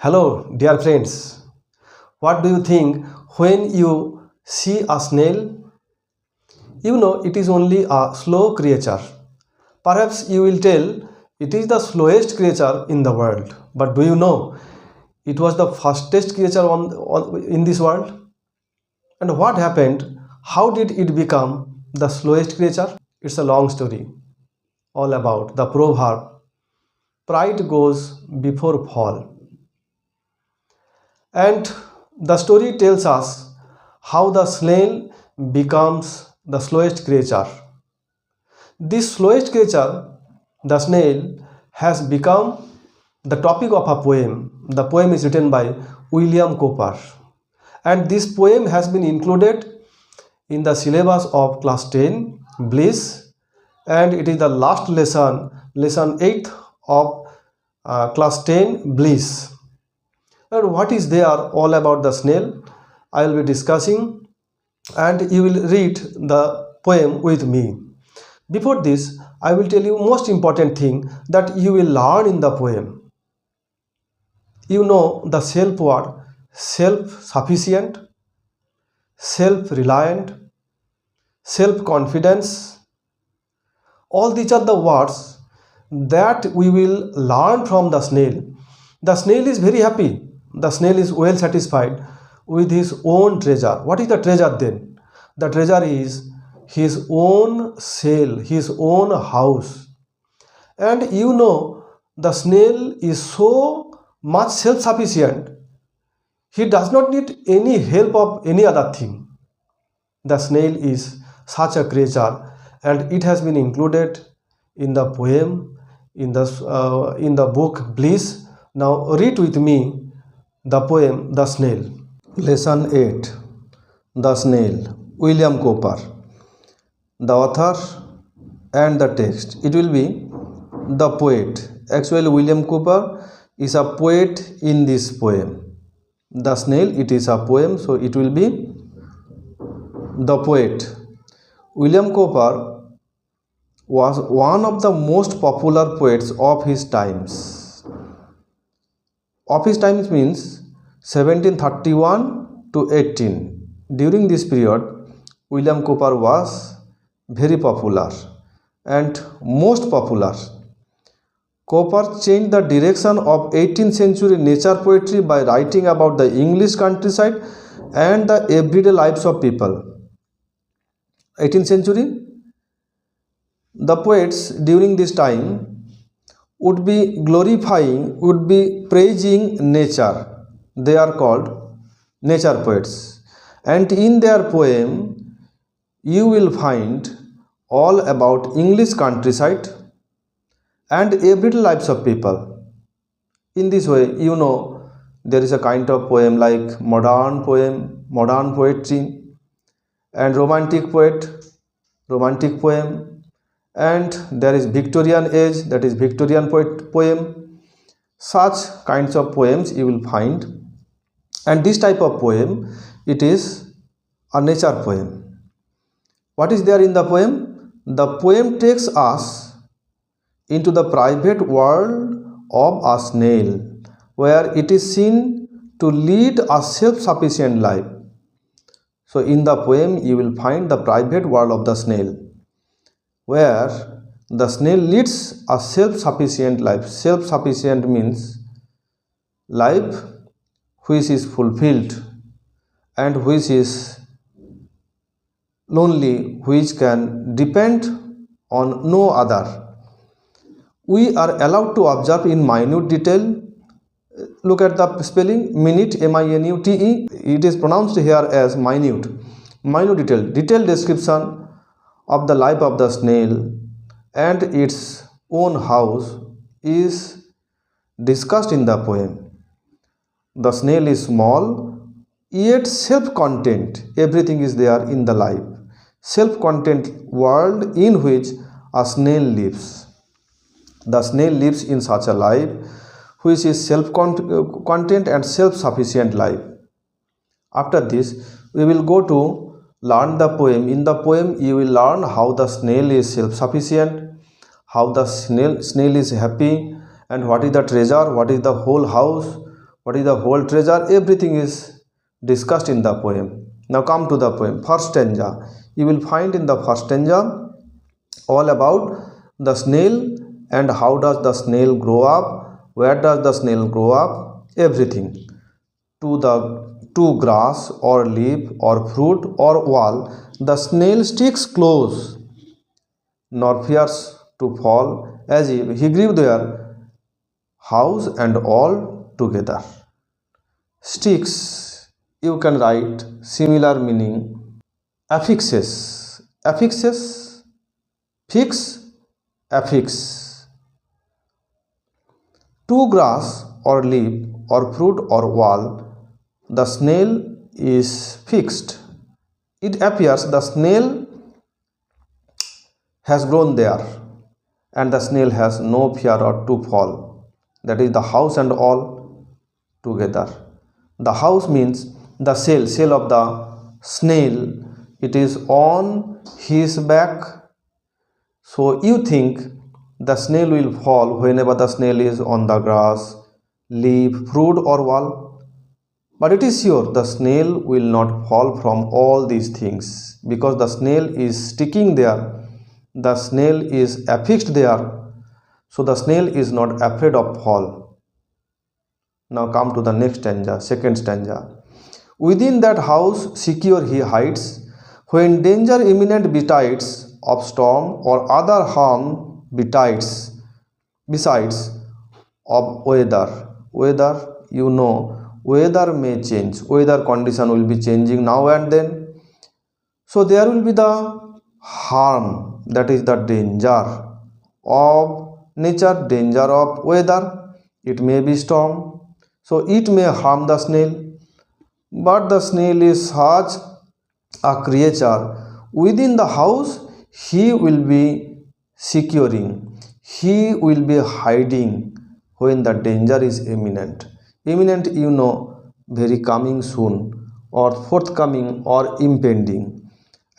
Hello, dear friends. What do you think when you see a snail? You know it is only a slow creature. Perhaps you will tell it is the slowest creature in the world. But do you know it was the fastest creature in this world? And what happened? How did it become the slowest creature? It's a long story, all about the proverb pride goes before fall. And the story tells us how the snail becomes the slowest creature. This slowest creature, the snail, has become the topic of a poem. The poem is written by William Cowper. And this poem has been included in the syllabus of class 10, Bliss, and it is the last lesson 8 of class 10, Bliss. And what is there all about the snail? I will be discussing and you will read the poem with me. Before this, I will tell you most important thing that you will learn in the poem. You know the self-word, self-sufficient, self-reliant, self-confidence. All these are the words that we will learn from the snail. The snail is very happy. The snail is well satisfied with his own treasure. What is the treasure then? The treasure is his own cell, his own house. And you know, the snail is so much self-sufficient. He does not need any help of any other thing. The snail is such a creature, and it has been included in the poem, in the book Bliss. Now read with me the poem The Snail. Lesson 8. The Snail, William Cowper. The author and the text. It will be the poet. Actually, William Cowper is a poet in this poem. The Snail, it is a poem, so it will be the poet. William Cowper was one of the most popular poets of his times. Of his times means 1731 to 18. During this period, William Cowper was very popular and most popular. Cowper changed the direction of 18th century nature poetry by writing about the English countryside and the everyday lives of people. 18th century, the poets during this time would be glorifying, would be praising nature. They are called nature poets. And in their poem, you will find all about English countryside and everyday lives of people. In this way, you know, there is a kind of poem like modern poem, modern poetry, and romantic poem, and there is Victorian age, that is Victorian poem. Such kinds of poems you will find, and this type of poem, it is a nature poem. What is there in the poem? The poem takes us into the private world of a snail, where it is seen to lead a self-sufficient life. So in the poem you will find the private world of the snail, where the snail leads a self-sufficient life. Self-sufficient means life which is fulfilled and which is lonely, which can depend on no other. We are allowed to observe in minute detail. Look at the spelling, minute, M-I-N-U-T-E. It is pronounced here as minute. Minute detail, detailed description of the life of the snail and its own house is discussed in the poem. The snail is small, yet self-content. Everything is there in the life. Self-content world in which a snail lives. The snail lives in such a life which is self-content and self-sufficient life. After this, we will go to learn the poem. In the poem, you will learn how the snail is self-sufficient, how the snail is happy, and what is the treasure, what is the whole house, what is the whole treasure, everything is discussed in the poem. Now come to the poem. First stanza, you will find in the first stanza all about the snail and how does the snail grow up, where does the snail grow up, everything. To grass or leaf or fruit or wall, the snail sticks close, nor fears to fall, as if he grew there, house and all together. Sticks, you can write similar meaning. Affixes, affixes, fix, affix. To grass or leaf or fruit or wall, the snail is fixed. It appears the snail has grown there, and the snail has no fear or to fall. That is the house and all together. The house means the shell of the snail. It is on his back. So you think the snail will fall whenever the snail is on the grass, leaf, fruit or wall. But it is sure the snail will not fall from all these things, because the snail is sticking there, the snail is affixed there, so the snail is not afraid of fall. Now come to the next stanza, second stanza. Within that house secure he hides, when danger imminent betides of storm or other harm besides of weather. Weather, you know, weather may change, weather condition will be changing now and then, so there will be the harm, that is the danger of nature, danger of weather. It may be storm, so it may harm the snail, but the snail is such a creature. Within the house he will be securing, he will be hiding when the danger is imminent. Imminent, you know, very coming soon or forthcoming or impending.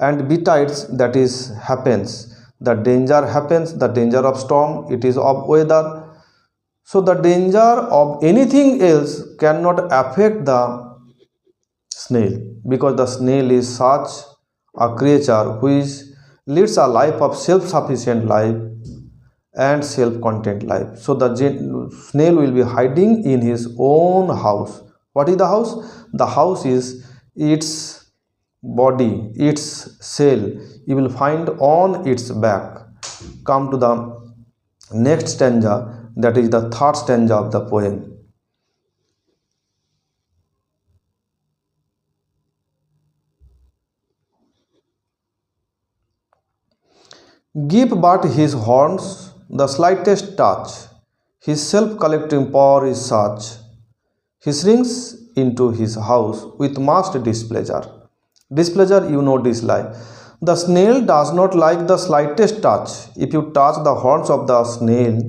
And betides, that is happens, the danger happens, the danger of storm, it is of weather. So the danger of anything else cannot affect the snail, because the snail is such a creature which leads a life of self-sufficient life and self-content life. So the snail will be hiding in his own house. What is the house? The house is its body, its shell. You will find on its back. Come to the next stanza, that is the third stanza of the poem. Give but his horns the slightest touch, his self-collecting power is such, he shrinks into his house with much displeasure. Displeasure, you know, dislike. The snail does not like the slightest touch. If you touch the horns of the snail,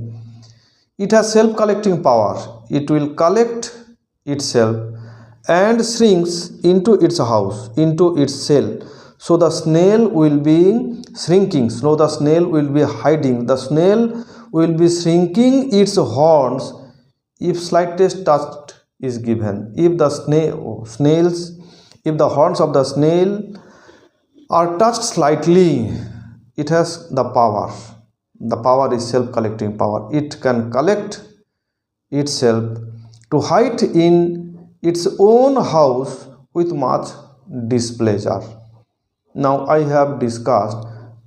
it has self-collecting power. It will collect itself and shrinks into its house, into its shell. So the snail will be shrinking, so the snail will be hiding, the snail will be shrinking its horns if slightest touch is given. If the if the horns of the snail are touched slightly, it has the power. The power is self-collecting power. It can collect itself to hide in its own house with much displeasure. Now I have discussed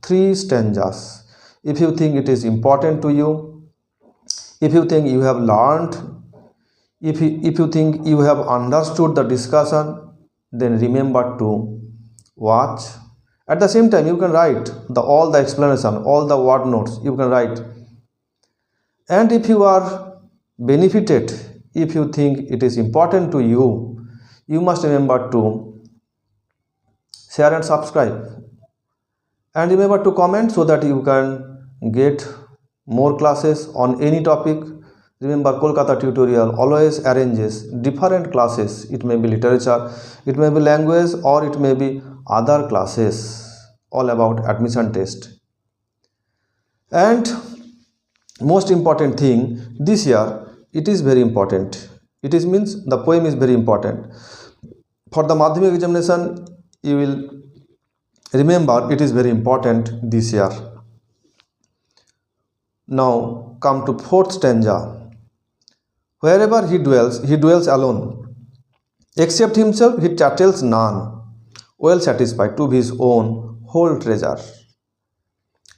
3 stanzas. If you think it is important to you, if you think you have learned, if you think you have understood the discussion, then remember to watch. At the same time, you can write all the explanation, all the word notes you can write. And if you are benefited, if you think it is important to you, you must remember to share and subscribe, and remember to comment so that you can get more classes on any topic. Remember, Kolkata tutorial always arranges different classes. It may be literature, it may be language, or it may be other classes all about admission test. And most important thing, this year it is very important, It is means the poem is very important. For the Madhyamik examination, you will remember it is very important this year. Now come to fourth stanza. Wherever he dwells alone. Except himself, he chattels none. Well satisfied to his own whole treasure.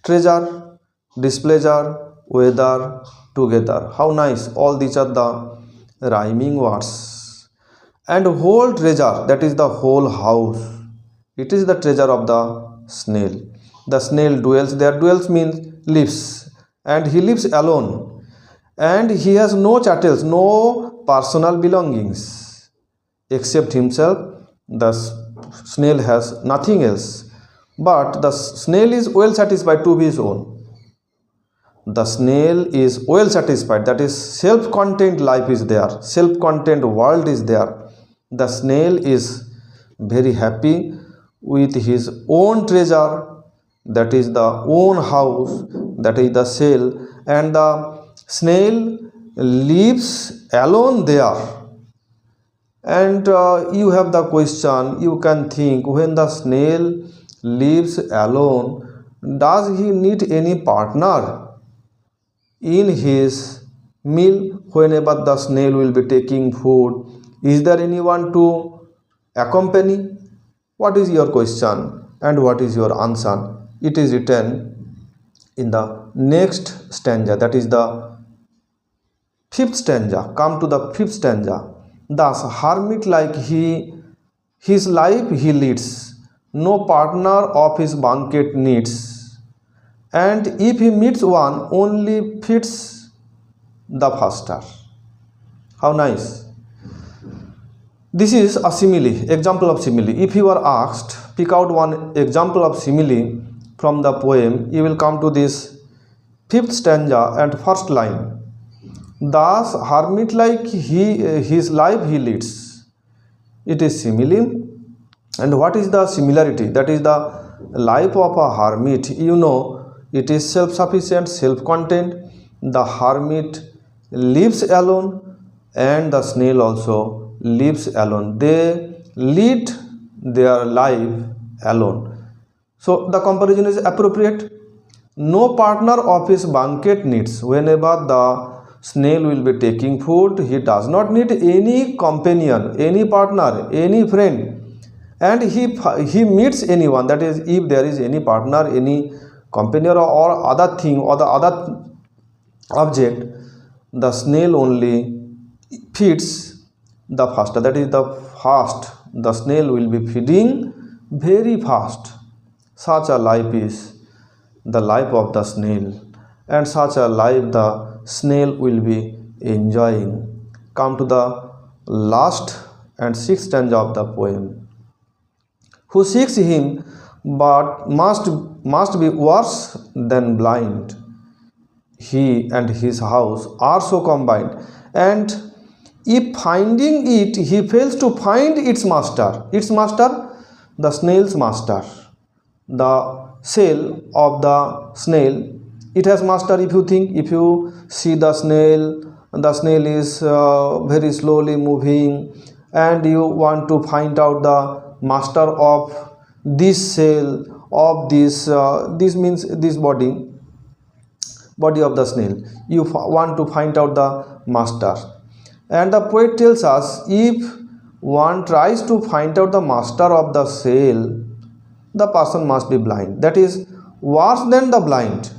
Treasure, displeasure, weather, together. How nice. All these are the rhyming words. And whole treasure, that is the whole house. It is the treasure of the snail. The snail dwells there. Dwells means lives. And he lives alone. And he has no chattels, no personal belongings. Except himself, the snail has nothing else. But the snail is well satisfied to be his own. The snail is well satisfied, that is self-contained life is there, self-contained world is there. The snail is very happy with his own treasure, that is the own house, that is the cell, and the snail lives alone there. And you have the question, you can think, when the snail lives alone, does he need any partner in his meal? Whenever the snail will be taking food, is there anyone to accompany? What is your question and what is your answer? It is written in the next stanza, that is the fifth stanza. Come to the fifth stanza. Thus hermit-like his life he leads, no partner of his banquet needs, and if he meets one, only fits the faster. How nice. This is a simile, example of simile. If you are asked, pick out one example of simile from the poem, you will come to this fifth stanza and first line. Thus hermit-like his life he leads. It is simile. And what is the similarity? That is the life of a hermit. You know, it is self-sufficient, self-contained. The hermit lives alone and the snail also lives alone. They lead their life alone. So the comparison is appropriate. No partner of his banquet needs. Whenever the snail will be taking food, he does not need any companion, any partner, any friend. And he meets anyone, that is, if there is any partner, any companion or other thing or the other object, the snail only feeds the faster, that is the fast. The snail will be feeding very fast. Such a life is the life of the snail, and such a life the snail will be enjoying. Come to the last and sixth stanza of the poem. Who seeks him but must be worse than blind. He and his house are so combined, and if finding it he fails to find its master. Its master, the snail's master. The cell of the snail, it has master. If you think, if you see the snail is very slowly moving, and you want to find out the master of this cell, of this this means this body of the snail, you want to find out the master. And the poet tells us, if one tries to find out the master of the cell, the person must be blind, that is worse than the blind.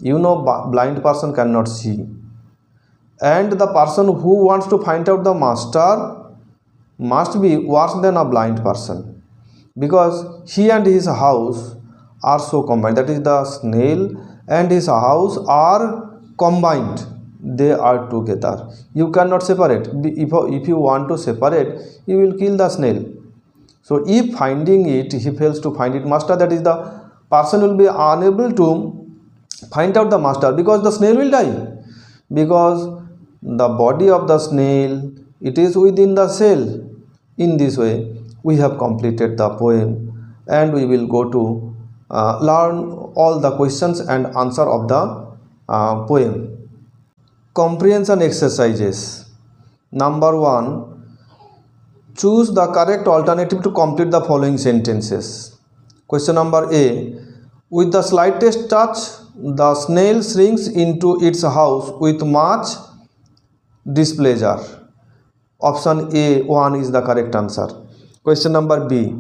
You know, blind person cannot see, and the person who wants to find out the master must be worse than a blind person, because he and his house are so combined, that is the snail and his house are combined, they are together. You cannot separate. If you want to separate, you will kill the snail. So if finding it he fails to find it master, that is the person will be unable to find out the master, because the snail will die, because the body of the snail, it is within the cell. In this way we have completed the poem, and we will go to learn all the questions and answer of the poem. Comprehension exercises. Number 1. Choose the correct alternative to complete the following sentences. Question number A. With the slightest touch, the snail shrinks into its house with much displeasure. Option A 1 is the correct answer. Question number B.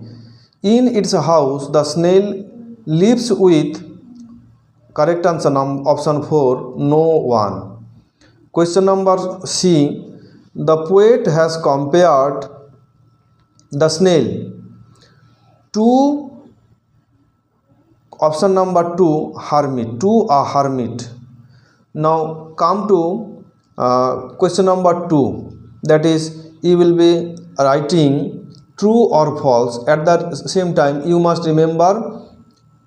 In its house, the snail lives with, correct answer option 4, no one. Question number C. The poet has compared the snail to, option number 2, hermit, to a hermit. Now come to question number 2, that is, you will be writing true or false. At the same time, you must remember,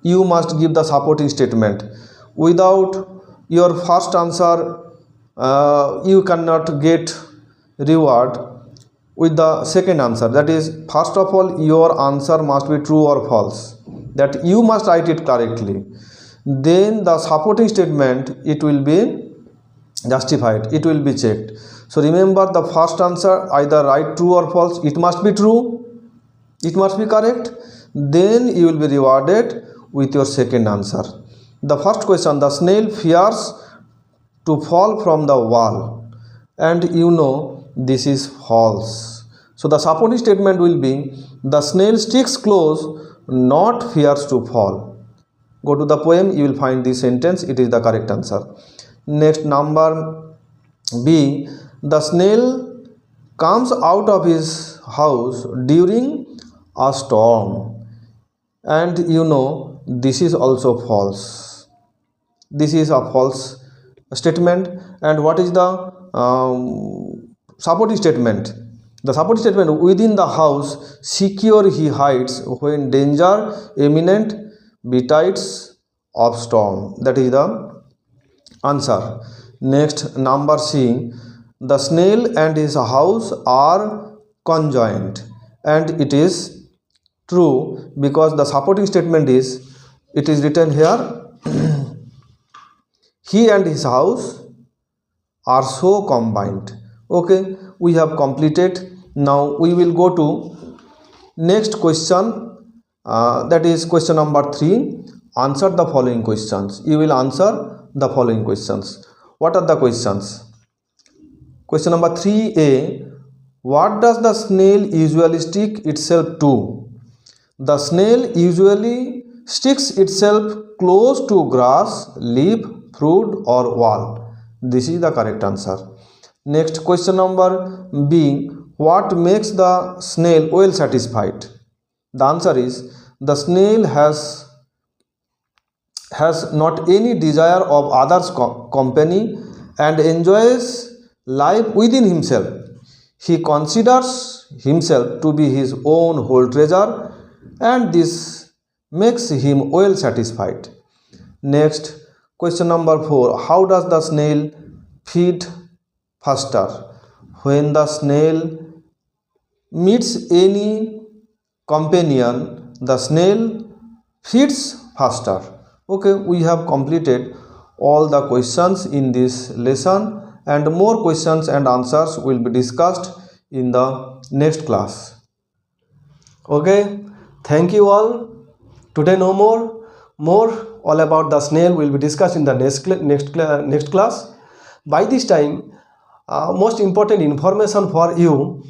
you must give the supporting statement. Without your first answer, you cannot get reward with the second answer. That is, first of all, your answer must be true or false, that you must write it correctly. Then the supporting statement, it will be justified, it will be checked. So remember, the first answer, either write true or false, it must be true, it must be correct, then you will be rewarded with your second answer. The first question, the snail fears to fall from the wall, and you know this is false. So the supporting statement will be, the snail sticks close, not fears to fall. Go to the poem, you will find this sentence, it is the correct answer. Next, number B. The snail comes out of his house during a storm, and you know this is also false. This is a false statement. And what is the supporting statement? The supporting statement, within the house secure he hides when danger imminent betides of storm. That is the answer. Next, number C. The snail and his house are conjoined, and it is true, because the supporting statement is, it is written here, he and his house are so combined. Okay, we have completed. Now we will go to next question, that is question number 3. Answer the following questions. You will answer the following questions. What are the questions? Question number 3A. What does the snail usually stick itself to? The snail usually sticks itself close to grass, leaf, fruit or wall. This is the correct answer. Next, question number B. What makes the snail well satisfied? The answer is, the snail has not any desire of others' company and enjoys life within himself. He considers himself to be his own whole treasure, and this makes him well satisfied. Next, question number 4. How does the snail feed faster? When the snail meets any companion, the snail feeds faster. Okay, we have completed all the questions in this lesson, and more questions and answers will be discussed in the next class. Okay, thank you all. Today no more all about the snail will be discussed in the next class. By this time, most important information for you,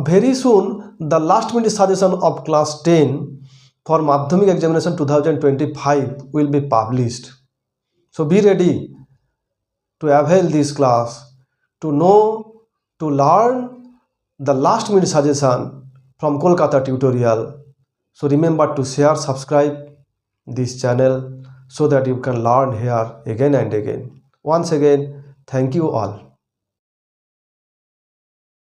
very soon the last minute suggestion of class 10 for Madhyamik examination 2025 will be published. So be ready to avail this class, to know, to learn the last minute suggestion from Kolkata tutorial. So remember to share, subscribe this channel so that you can learn here again and again. Once again, thank you all.